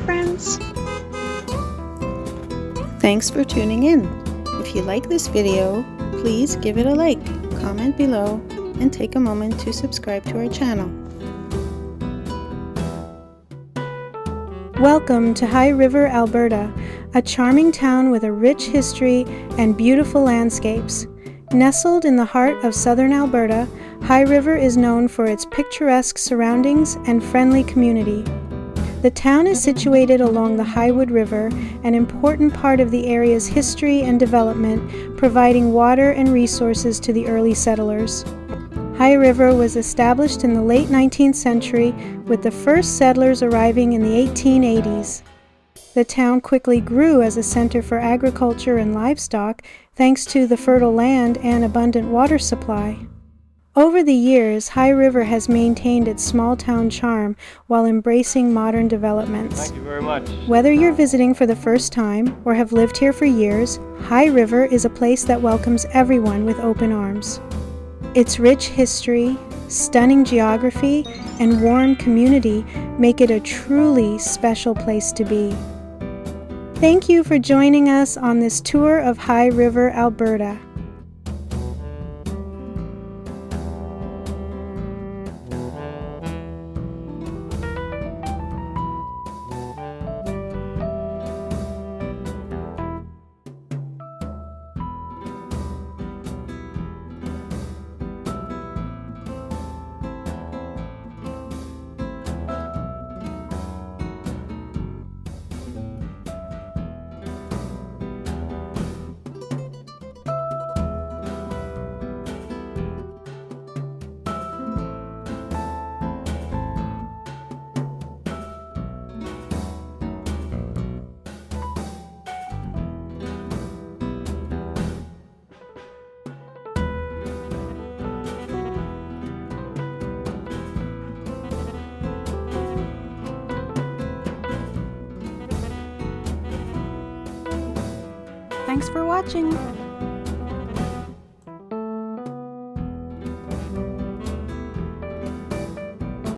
friends! Thanks for tuning in. If you like this video, please give it a like, comment below, and take a moment to subscribe to our channel. Welcome to High River, Alberta, a charming town with a rich history and beautiful landscapes. Nestled in the heart of southern Alberta, High River is known for its picturesque surroundings and friendly community. The town is situated along the Highwood River, an important part of the area's history and development, providing water and resources to the early settlers. High River was established in the late 19th century, with the first settlers arriving in the 1880s. The town quickly grew as a center for agriculture and livestock, thanks to the fertile land and abundant water supply. Over the years, High River has maintained its small-town charm while embracing modern developments. Thank you very much. Whether you're visiting for the first time or have lived here for years, High River is a place that welcomes everyone with open arms. Its rich history, stunning geography, and warm community make it a truly special place to be. Thank you for joining us on this tour of High River, Alberta. Thanks for watching!